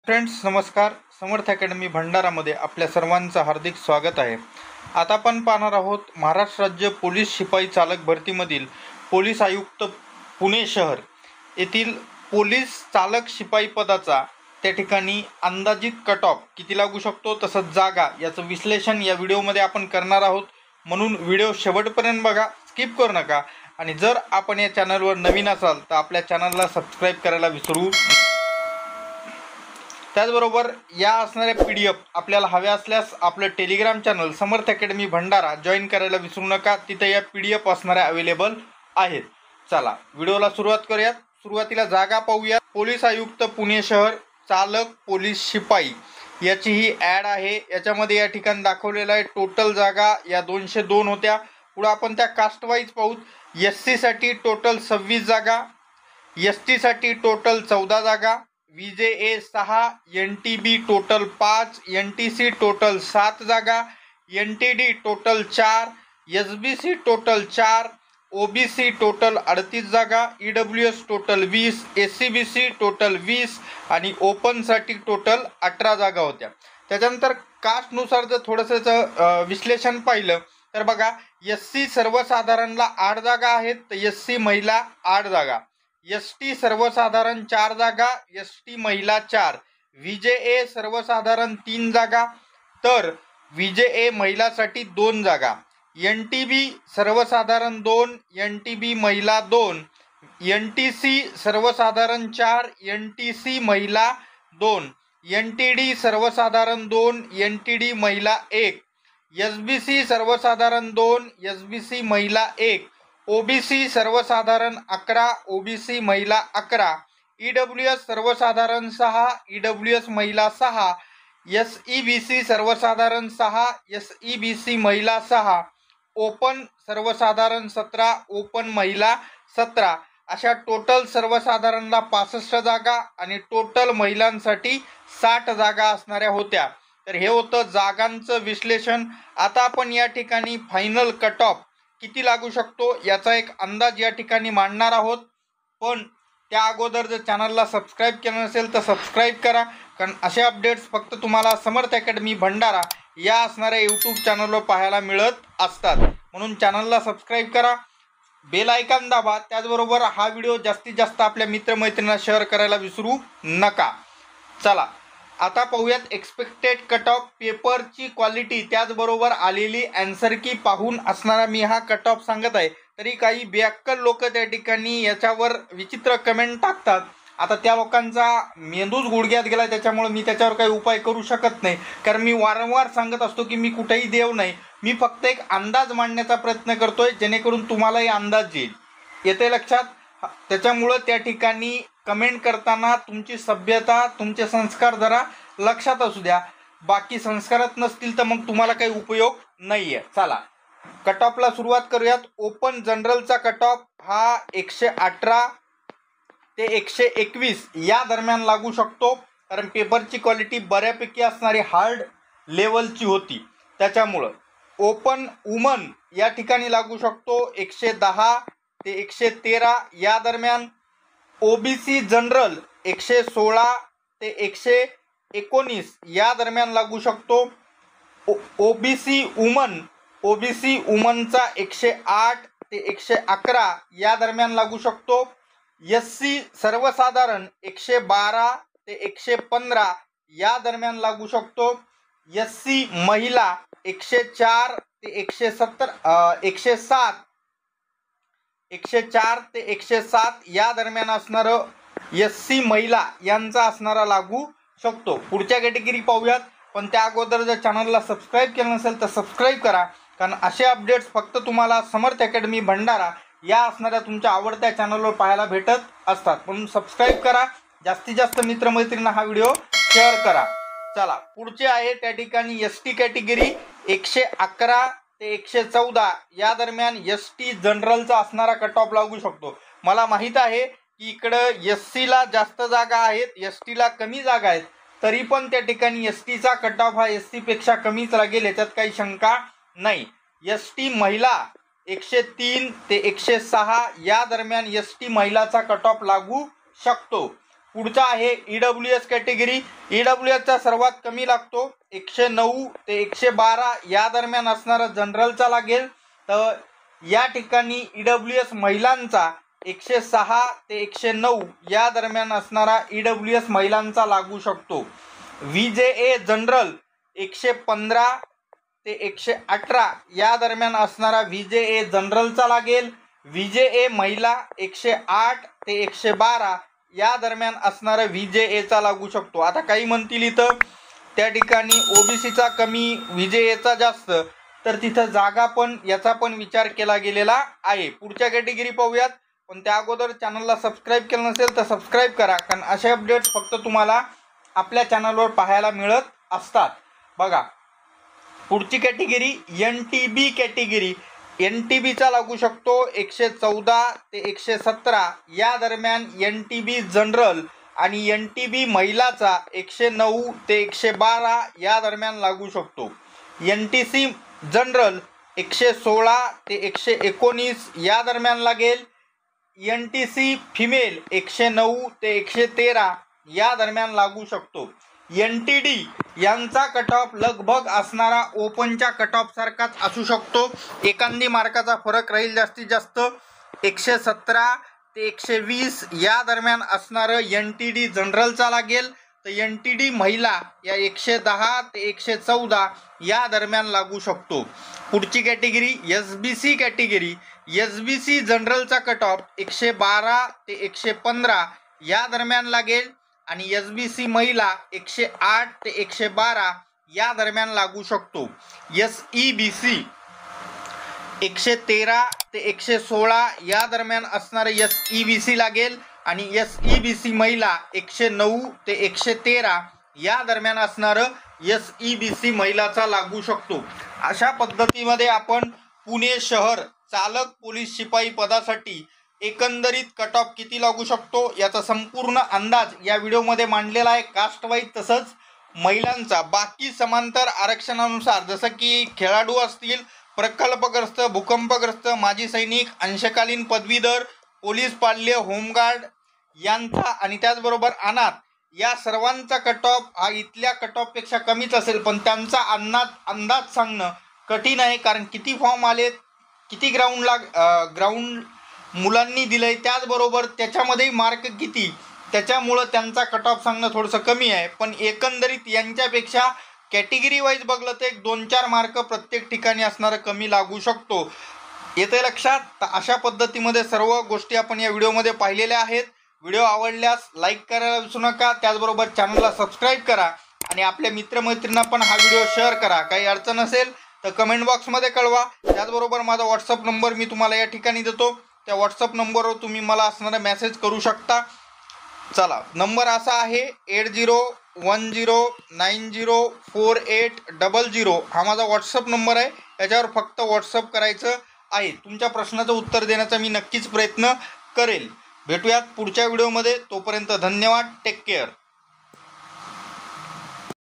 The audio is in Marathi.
फ्रेंड्स नमस्कार. समर्थ अकॅडमी भंडारामध्ये आपल्या सर्वांचं हार्दिक स्वागत आहे. आता आपण पाहणार आहोत महाराष्ट्र राज्य पोलीस शिपाई चालक भरतीमधील पोलीस आयुक्त पुणे शहर येथील पोलीस चालक शिपाई पदाचा त्या ठिकाणी अंदाजित कट ऑफ किती लागू शकतो तसंच जागा याचं विश्लेषण या व्हिडिओमध्ये आपण करणार आहोत. म्हणून व्हिडिओ शेवटपर्यंत बघा, स्किप करू नका. आणि जर आपण या चॅनलवर नवीन असाल तर आपल्या चॅनलला सबस्क्राईब करायला विसरू. त्याचबरोबर या असणाऱ्या PDF आपल्याला हव्या असल्यास आपलं टेलिग्राम चॅनल समर्थ अकॅडमी भंडारा जॉईन करायला विसरू नका. तिथे या PDF असणाऱ्या अवेलेबल आहेत. चला व्हिडिओला सुरुवात करूयात. सुरुवातीला जागा पाहूया. पोलीस आयुक्त पुणे शहर चालक पोलीस शिपाई याची ही ॲड आहे. याच्यामध्ये या ठिकाणी दाखवलेलं आहे टोटल जागा या 202 होत्या. पुढे आपण त्या कास्ट वाईज पाहूत. SC साठी टोटल 26 जागा, ST साठी टोटल 14 जागा, VJA 6, NTB total 5, NTC total 7 जागा, NTD total 4, SBC total 4, OBC total 38 जागा, EWS टोटल 20, SCBC टोटल 20 आणि ओपनसाठी टोटल 18 जागा होत्या. त्याच्यानंतर कास्टनुसार जर थोडंसं विश्लेषण पाहिलं तर बघा, SC सर्वसाधारणला 8 जागा आहेत, तर SC महिला 8 जागा, ST सर्वसाधारण 4 जागा, ST महिला 4, VJA सर्वसाधारण 3 जागा, तर VJA महिलासाठी 2 जागा, NTB सर्वसाधारण 2, NTB महिला 2, NTC सर्वसाधारण 4, NTC महिला 2, NTD सर्वसाधारण 2, NTD महिला 1, SBC सर्वसाधारण 2, SBC महिला 1, OBC सर्वसाधारण 11, OBC महिला 11, EWS सर्वसाधारण 6, EWS महिला 6, SEBC सर्वसाधारण 6, SEBC महिला 6, ओपन सर्वसाधारण 17, ओपन महिला 17. अशा टोटल सर्वसाधारणला 65 जागा आणि टोटल महिलांसाठी 60 जागा असणाऱ्या होत्या. तर हे होतं जागांचं विश्लेषण. आता आपण या ठिकाणी फायनल कट ऑफ किती लागू शकतो याचा एक अंदाज या ठिकाणी मांडणार आहोत. पण त्या अगोदर जर चॅनलला सबस्क्राईब केलं नसेल तर सबस्क्राईब करा, कारण असे अपडेट्स फक्त तुम्हाला समर्थ अकॅडमी भंडारा या असणाऱ्या यूट्यूब चॅनलवर पाहायला मिळत असतात. म्हणून चॅनलला सबस्क्राईब करा, बेल आयकॉन दाबा. त्याचबरोबर हा व्हिडिओ जास्तीत जास्त आपल्या मित्रमैत्रिणींना शेअर करायला विसरू नका. चला आता पाहूयात एक्सपेक्टेड कट ऑफ पेपरची क्वालिटी, त्याचबरोबर आलेली ॲन्सर की पाहून असणारा मी हा कट ऑफ सांगत आहे. तरी काही बेअक्कल लोक त्या ठिकाणी याच्यावर विचित्र कमेंट टाकतात. आता त्या लोकांचा मेंदूच गुडघ्यात गेला, त्याच्यामुळे मी त्याच्यावर काही उपाय करू शकत नाही. कारण मी वारंवार सांगत असतो की मी कुठेही देव नाही, मी फक्त एक अंदाज मांडण्याचा प्रयत्न करतोय जेणेकरून तुम्हालाही अंदाज येईल. येते लक्षात? त्याच्यामुळं त्या ठिकाणी कमेंट करताना तुमची सभ्यता, तुमचे संस्कार जरा लक्षात असू द्या. बाकी संस्कारच नसतील तर मग तुम्हाला काही उपयोग नाही आहे. चला कट ऑफला सुरुवात करूयात. ओपन जनरलचा कट ऑफ हा 118 ते 121 या दरम्यान लागू शकतो. कारण पेपरची क्वालिटी बऱ्यापैकी असणारी हार्ड लेवलची होती, त्याच्यामुळं. ओपन वुमन या ठिकाणी लागू शकतो 110 ते 113 या दरम्यान. OBC जनरल 116 ते 119 या दरम्यान लागू शकतो. OBC वुमनचा 108 ते 111 या दरम्यान लागू शकतो. SC सर्वसाधारण 112 ते 115 या दरम्यान लागू शकतो. SC महिला 104 ते 107 ते 107 या दरम्यान असणारं SC महिला यांचा असणारा लागू शकतो. पुढच्या कॅटेगरी पाहूयात, पण त्या अगोदर जर चॅनलला सबस्क्राईब केलं नसेल तर सबस्क्राईब करा, कारण असे अपडेट्स फक्त तुम्हाला समर्थ अकॅडमी भंडारा या असणाऱ्या तुमच्या आवडत्या चॅनलवर पाहायला भेटत असतात. म्हणून सबस्क्राईब करा, जास्तीत जास्त मित्रमैत्रिणींना हा व्हिडिओ शेअर करा. चला पुढचे आहे त्या ठिकाणी ST कॅटेगरी 111 ते 114 या दरम्यान ST जनरलचा असणारा कट ऑफ लागू शकतो. मला माहीत आहे की इकडं SCला जास्त जागा आहेत, STला कमी जागा आहेत, तरी पण त्या ठिकाणी STचा कट ऑफ हा SCपेक्षा कमीच लागेल, याच्यात काही शंका नाही. ST महिला 103 ते 106 या दरम्यान ST महिलाचा कट ऑफ लागू शकतो. पुढचा आहे EWS कॅटेगरी. EWSचा सर्वात कमी लागतो 109 ते 112 या दरम्यान असणारा जनरलचा लागेल. तर या ठिकाणी EWS महिलांचा 106 ते 109 या दरम्यान असणारा EWS महिलांचा लागू शकतो. VJA जनरल 115 ते 118 या दरम्यान असणारा VJA जनरलचा लागेल. VJA महिला 108 ते 112 या दरम्यान असणारा VJAचा लागू शकतो. आता काही म्हणतील इथं त्या ठिकाणी OBCचा कमी VJAचा जास्त, तर तिथं जागा पण याचा पण विचार केला गेलेला आहे. पुढच्या कॅटेगरी पाहूयात, पण त्या अगोदर चॅनलला सबस्क्राईब केलं नसेल तर सबस्क्राईब करा, कारण असे अपडेट्स फक्त तुम्हाला आपल्या चॅनलवर पाहायला मिळत असतात. बघा पुढची कॅटेगरी NTB कॅटेगरी. NTBचा लागू शकतो 114 ते 117 या दरम्यान NTB जनरल, आणि NTB महिलाचा 109 ते 112 या दरम्यान लागू शकतो. NTC जनरल 116 ते 119 या दरम्यान लागेल. NTC फिमेल 109 ते 113 या दरम्यान लागू शकतो. NTD यांचा कट ऑफ लगभग असणारा ओपनच्या कट ऑफ सारखाच असू शकतो. एखादी मार्काचा फरक राहील जास्तीत जास्त. 117 ते 120 या दरम्यान असणारं NTD जनरलचा लागेल. तर NTD महिला या 110 ते 114 या दरम्यान लागू शकतो. पुढची कॅटेगरी SBC कॅटेगरी. SBC जनरलचा कट ऑफ 112 ते 115 या दरम्यान लागेल, आणि SBC महिला 108 ते 112 या दरम्यान लागू शकतो. SEBC 113 ते 116 या दरम्यान असणारं SEBC लागेल, आणि SEBC महिला 109 ते 113 या दरम्यान असणारं SEBC महिलाचा लागू शकतो. अशा पद्धतीमध्ये आपण पुणे शहर चालक पोलीस शिपाई पदासाठी एकंदरीत कट ऑफ किती लागू शकतो याचा संपूर्ण अंदाज या व्हिडिओमध्ये मांडलेला आहे. कास्ट वाईज तसंच महिलांचा. बाकी समांतर आरक्षणानुसार जसं की खेळाडू असतील, प्रकल्पग्रस्त, भूकंपग्रस्त, माजी सैनिक, अंशकालीन पदवीधर, पोलीस पाल्य, होमगार्ड यांचा, आणि त्याचबरोबर अनाथ या सर्वांचा कट ऑफ हा इथल्या कट ऑफपेक्षा कमीच असेल. पण त्यांचा अंदाज सांगणं कठीण आहे, कारण किती फॉर्म आलेत, किती ग्राउंड मुलांनी दिलंय, त्याचबरोबर त्याच्यामध्येही मार्क किती, त्याच्यामुळं त्यांचा कट ऑफ सांगणं थोडंसं कमी आहे. पण एकंदरीत यांच्यापेक्षा कॅटेगरी वाईज बघलं तर 1-2-4 मार्क प्रत्येक ठिकाणी असणारं कमी लागू शकतो. येते लक्षात. तर अशा पद्धतीमध्ये सर्व गोष्टी आपण या व्हिडिओमध्ये पाहिलेल्या आहेत. व्हिडिओ आवडल्यास लाईक करायला विसरू नका. त्याचबरोबर चॅनलला सबस्क्राईब करा, आणि आपल्या मित्रमैत्रिणींना पण हा व्हिडिओ शेअर करा. काही अडचण असेल तर कमेंट बॉक्समध्ये कळवा. त्याचबरोबर माझा व्हॉट्सअप नंबर मी तुम्हाला या ठिकाणी देतो. त्या व्हॉट्सअप नंबरवर तुम्ही मला असणारा मेसेज करू शकता. चला, नंबर असा आहे 8010904800. हा माझा व्हॉट्सअप नंबर आहे. याच्यावर फक्त व्हॉट्सअप करायचं आहे. तुमच्या प्रश्नाचं उत्तर देण्याचा मी नक्कीच प्रयत्न करेल. भेटूयात पुढच्या व्हिडिओमध्ये. तोपर्यंत धन्यवाद. Take care.